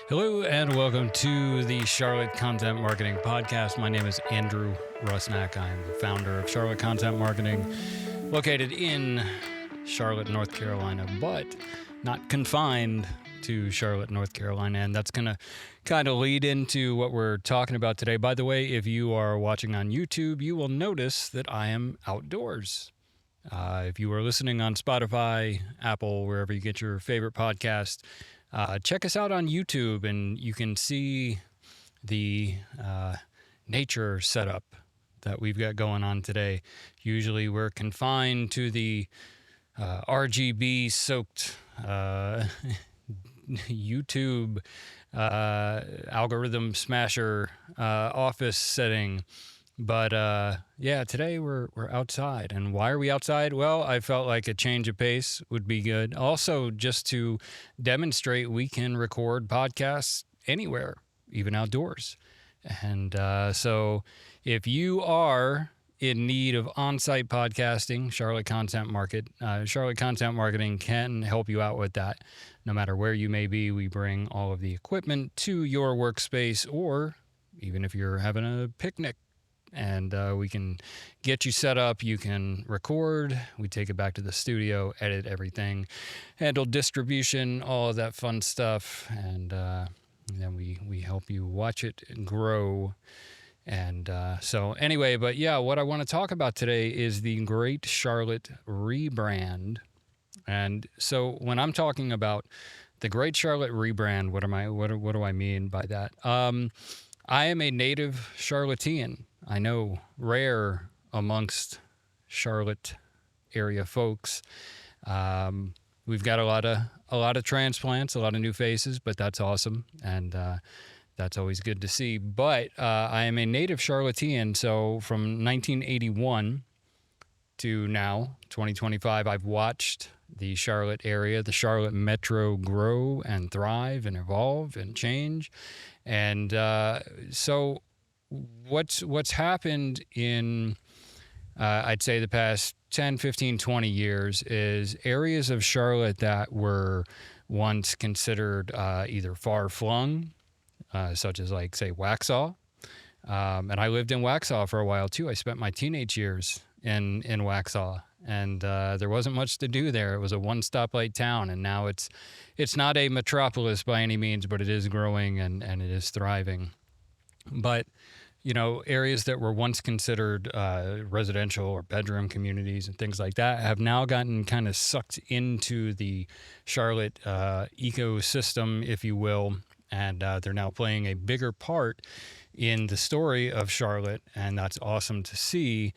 Hello and welcome to the Charlotte Content Marketing Podcast. My name is Andrew Rusnak. I am the founder of Charlotte Content Marketing, located in Charlotte, North Carolina, but not confined to Charlotte, North Carolina. And that's going to kind of lead into what we're talking about today. By the way, if you are watching on YouTube, you will notice that I am outdoors. If you are listening on Spotify, Apple, wherever you get your favorite podcast, check us out on YouTube, and you can see the nature setup that we've got going on today. Usually we're confined to the RGB soaked YouTube algorithm smasher office setting. But yeah, today we're outside. And why are we outside? Well, I felt like a change of pace would be good. Also, just to demonstrate we can record podcasts anywhere, even outdoors. And so if you are in need of on-site podcasting, Charlotte Content Marketing can help you out with that. No matter where you may be, we bring all of the equipment to your workspace, or even if you're having a picnic, and we can get you set up. You can record. We take it back to the studio, edit everything, handle distribution, all of that fun stuff, and then we help you watch it grow. And so anyway, but yeah, what I want to talk about today is the Great Charlotte Rebrand. And so when I'm talking about the Great Charlotte Rebrand, what do I mean by that? I am a native Charlottean. I know, rare amongst Charlotte area folks. We've got a lot of transplants, a lot of new faces, but that's awesome, and that's always good to see. But I am a native Charlottean, so from 1981 to now, 2025, I've watched the Charlotte area, the Charlotte metro grow and thrive and evolve and change. And so what's happened in, I'd say, the past 10, 15, 20 years is areas of Charlotte that were once considered either far-flung, such as, like, say, Waxhaw. And I lived in Waxhaw for a while, too. I spent my teenage years in Waxhaw, and there wasn't much to do there. It was a one-stoplight town, and now it's not a metropolis by any means, but it is growing and it is thriving. But, you know, areas that were once considered residential or bedroom communities and things like that have now gotten kind of sucked into the Charlotte ecosystem, if you will, and they're now playing a bigger part in the story of Charlotte, and that's awesome to see.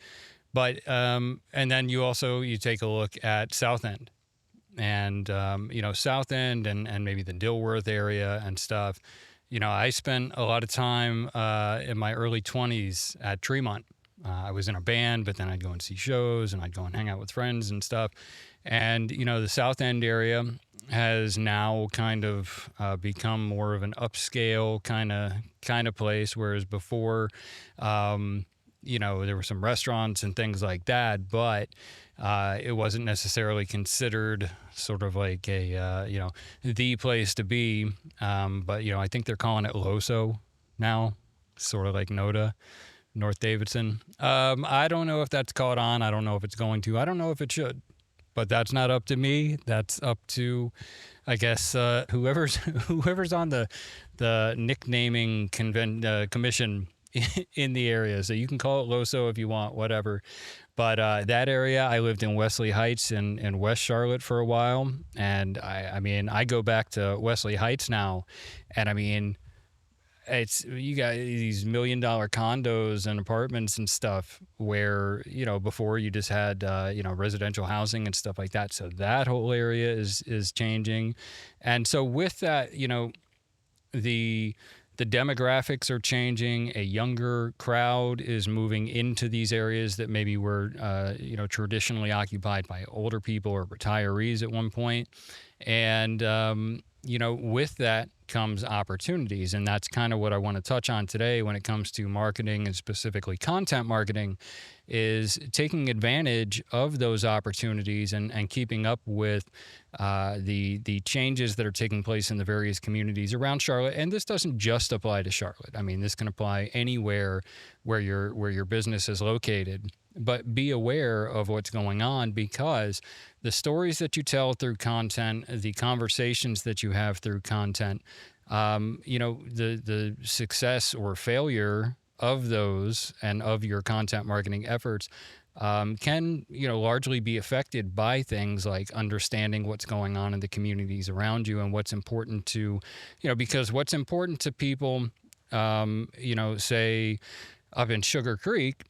But and then you take a look at South End, and South End and maybe the Dilworth area and stuff. You know, I spent a lot of time in my early 20s at Tremont. I was in a band, but then I'd go and see shows, and I'd go and hang out with friends and stuff. And, you know, the South End area has now kind of become more of an upscale kind of place, whereas before, there were some restaurants and things like that, but it wasn't necessarily considered sort of like the place to be. But, I think they're calling it Loso now, sort of like Noda, North Davidson. I don't know if that's caught on. I don't know if it's going to. I don't know if it should. But that's not up to me. That's up to, I guess, whoever's on the nicknaming commission in the area. So you can call it Loso if you want, whatever. But that area, I lived in Wesley Heights in West Charlotte for a while. And I go back to Wesley Heights now. And you got these $1 million condos and apartments and stuff where, before you just had, residential housing and stuff like that. So that whole area is changing. And so with that, the demographics are changing. A younger crowd is moving into these areas that maybe were, traditionally occupied by older people or retirees at one point. And, with that comes opportunities. And that's kind of what I want to touch on today when it comes to marketing and specifically content marketing is taking advantage of those opportunities and keeping up with the changes that are taking place in the various communities around Charlotte. And this doesn't just apply to Charlotte. I mean, this can apply anywhere where your business is located. But be aware of what's going on, because the stories that you tell through content, the conversations that you have through content, the success or failure of those and of your content marketing efforts can largely be affected by things like understanding what's going on in the communities around you and what's important to, because what's important to people, say up in Sugar Creek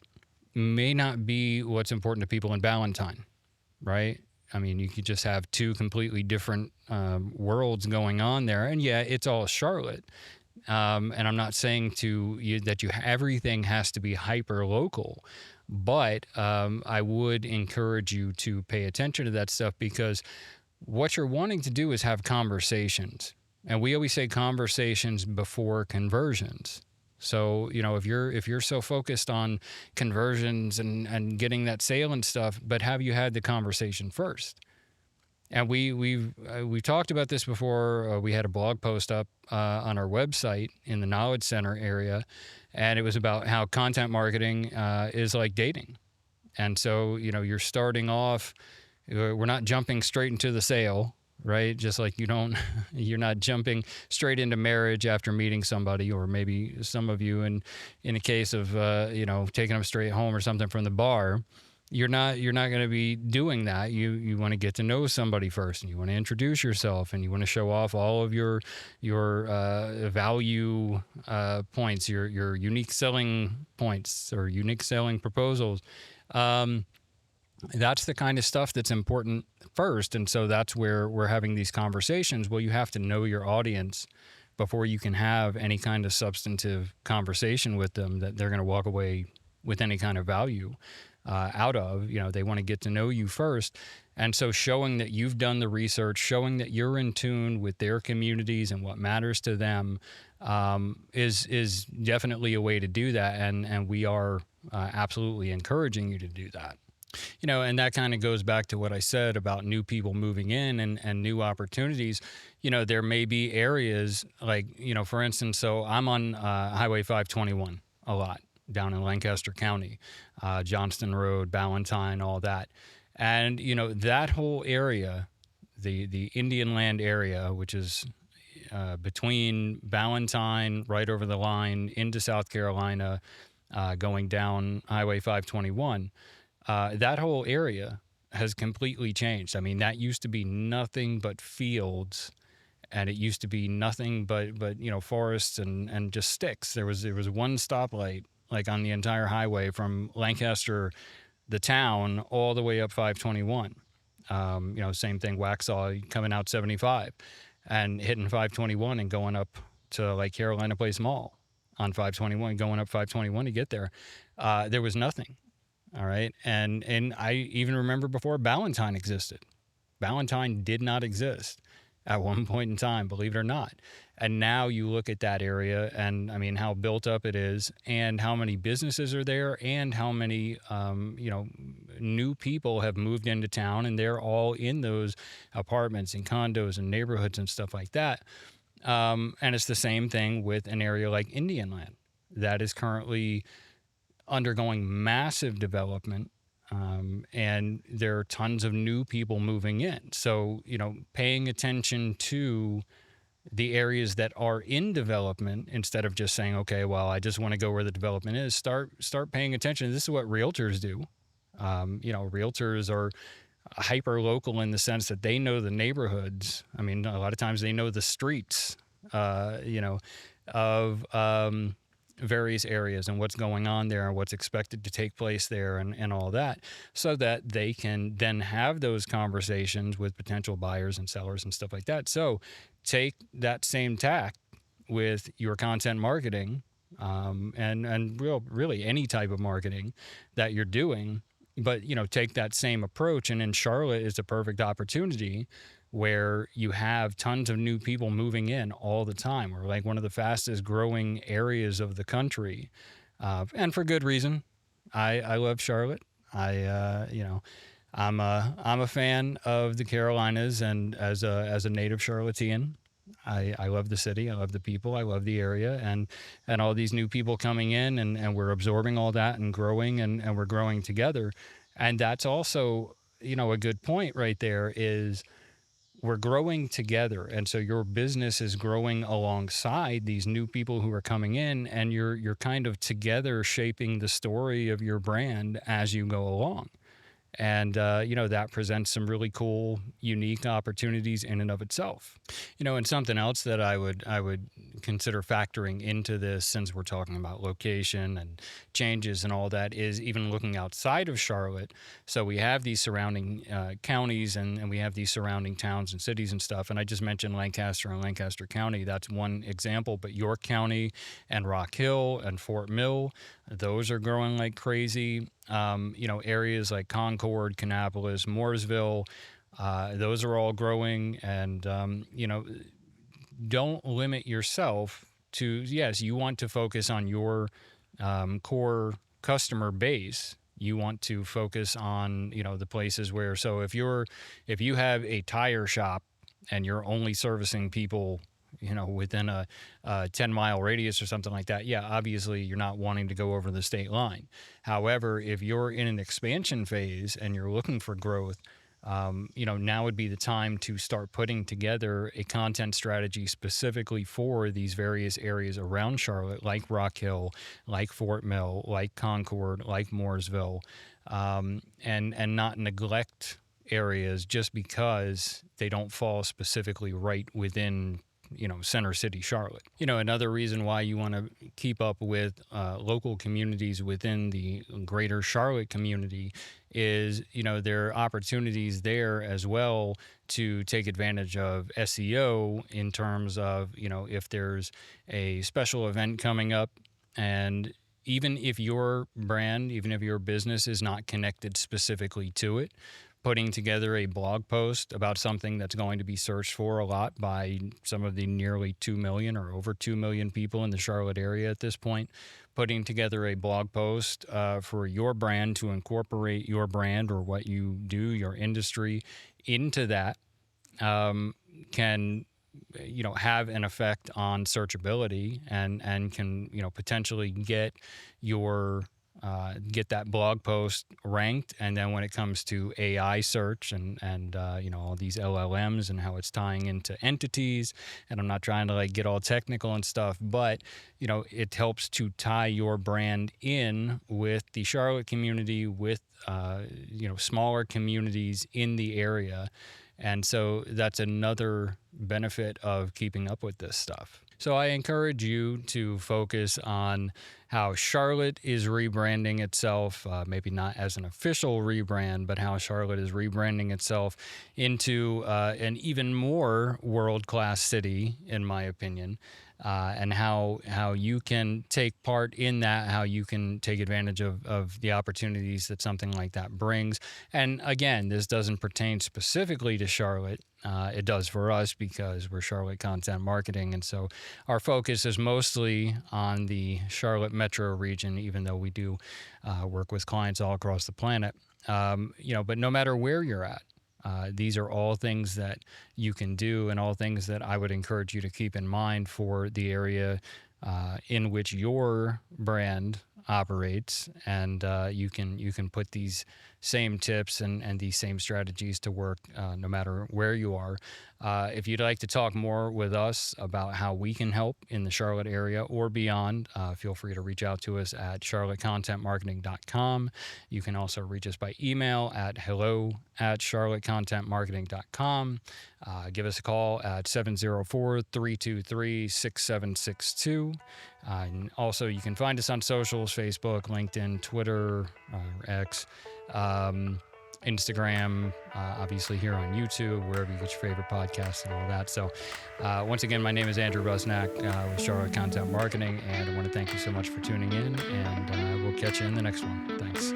may not be what's important to people in Ballantyne, right? I mean, you could just have two completely different worlds going on there. And yeah, it's all Charlotte. And I'm not saying to you that everything has to be hyper local, but I would encourage you to pay attention to that stuff, because what you're wanting to do is have conversations. And we always say conversations before conversions. So, if you're so focused on conversions and getting that sale and stuff, but have you had the conversation first? And we've talked about this before. We had a blog post up on our website in the Knowledge Center area, and it was about how content marketing is like dating. And so, you're starting off. We're not jumping straight into the sale, right? Just like you're not jumping straight into marriage after meeting somebody, or maybe some of you, in a case of taking them straight home or something from the bar. You're not going to be doing that. You want to get to know somebody first, and you want to introduce yourself, and you want to show off all of your value points, your unique selling points or unique selling proposals. That's the kind of stuff that's important first. And so that's where we're having these conversations. Well, you have to know your audience before you can have any kind of substantive conversation with them that they're going to walk away with any kind of value out of. They want to get to know you first. And so showing that you've done the research, showing that you're in tune with their communities and what matters to them is definitely a way to do that. And we are absolutely encouraging you to do that. And that kind of goes back to what I said about new people moving in and new opportunities. There may be areas like, for instance, so I'm on Highway 521 a lot down in Lancaster County, Johnston Road, Ballantyne, all that. And, that whole area, the Indian Land area, which is between Ballantyne, right over the line into South Carolina, going down Highway 521, that whole area has completely changed. I mean, that used to be nothing but fields, and it used to be nothing but forests and just sticks. There was one stoplight like on the entire highway from Lancaster, the town, all the way up 521. Same thing, Waxhaw coming out 75 and hitting 521 and going up to like Carolina Place Mall on 521, going up 521 to get there. There was nothing. All right. And I even remember before Ballantyne existed. Ballantyne did not exist at one point in time, believe it or not. And now you look at that area and I mean, how built up it is and how many businesses are there and how many, new people have moved into town, and they're all in those apartments and condos and neighborhoods and stuff like that. And it's the same thing with an area like Indian Land that is currently undergoing massive development, and there are tons of new people moving in. So, paying attention to the areas that are in development instead of just saying, okay, well, I just want to go where the development is. Start paying attention. This is what realtors do. Realtors are hyper local in the sense that they know the neighborhoods. I mean, a lot of times they know the streets, of various areas and what's going on there and what's expected to take place there and all that, so that they can then have those conversations with potential buyers and sellers and stuff like that. So take that same tack with your content marketing, and really any type of marketing that you're doing, but take that same approach. And in Charlotte is a perfect opportunity where you have tons of new people moving in all the time. We're like one of the fastest growing areas of the country, and for good reason. I love Charlotte. You know, I'm a fan of the Carolinas, and as a native Charlottean, I love the city. I love the people. I love the area, and all these new people coming in, and we're absorbing all that and growing, and we're growing together. And that's also, a good point right there is we're growing together, and so your business is growing alongside these new people who are coming in, and you're kind of together shaping the story of your brand as you go along. And that presents some really cool, unique opportunities in and of itself. And something else that I would consider factoring into this, since we're talking about location and changes and all that, is even looking outside of Charlotte. So we have these surrounding counties, and we have these surrounding towns and cities and stuff. And I just mentioned Lancaster and Lancaster County. That's one example. But York County and Rock Hill and Fort Mill, those are growing like crazy. Areas like Concord, Kannapolis, Mooresville, those are all growing. And, don't limit yourself to, yes, you want to focus on your core customer base. You want to focus on, the places where, so if you have a tire shop and you're only servicing people, within a 10-mile radius or something like that, yeah, obviously you're not wanting to go over the state line. However, if you're in an expansion phase and you're looking for growth, now would be the time to start putting together a content strategy specifically for these various areas around Charlotte, like Rock Hill, like Fort Mill, like Concord, like Mooresville, and not neglect areas just because they don't fall specifically right within Center City, Charlotte. Another reason why you want to keep up with local communities within the greater Charlotte community is, there are opportunities there as well to take advantage of SEO in terms of, if there's a special event coming up, and even if your brand, even if your business is not connected specifically to it, putting together a blog post about something that's going to be searched for a lot by some of the nearly 2 million or over 2 million people in the Charlotte area at this point, putting together a blog post for your brand to incorporate your brand or what you do, your industry, into that can have an effect on searchability, and can potentially get that blog post ranked. And then when it comes to AI search and all these LLMs and how it's tying into entities, and I'm not trying to get all technical and stuff, but it helps to tie your brand in with the Charlotte community, with smaller communities in the area. And so that's another benefit of keeping up with this stuff. So I encourage you to focus on how Charlotte is rebranding itself, maybe not as an official rebrand, but how Charlotte is rebranding itself into an even more world-class city, in my opinion, and how you can take part in that, how you can take advantage of the opportunities that something like that brings. And again, this doesn't pertain specifically to Charlotte. It does for us because we're Charlotte Content Marketing, and so our focus is mostly on the Charlotte metro region, even though we do work with clients all across the planet. But no matter where you're at, these are all things that you can do, and all things that I would encourage you to keep in mind for the area in which your brand operates. And you can put these same tips and these same strategies to work no matter where you are. If you'd like to talk more with us about how we can help in the Charlotte area or beyond, feel free to reach out to us at charlottecontentmarketing.com. You can also reach us by email at hello@charlottecontentmarketing.com. Give us a call at 704-323-6762. And also, you can find us on socials: Facebook, LinkedIn, Twitter, X, Instagram, obviously here on YouTube, wherever you get your favorite podcasts and all that. So once again, my name is Andrew Rusnak with Charlotte Content Marketing, and I want to thank you so much for tuning in, and we'll catch you in the next one. Thanks.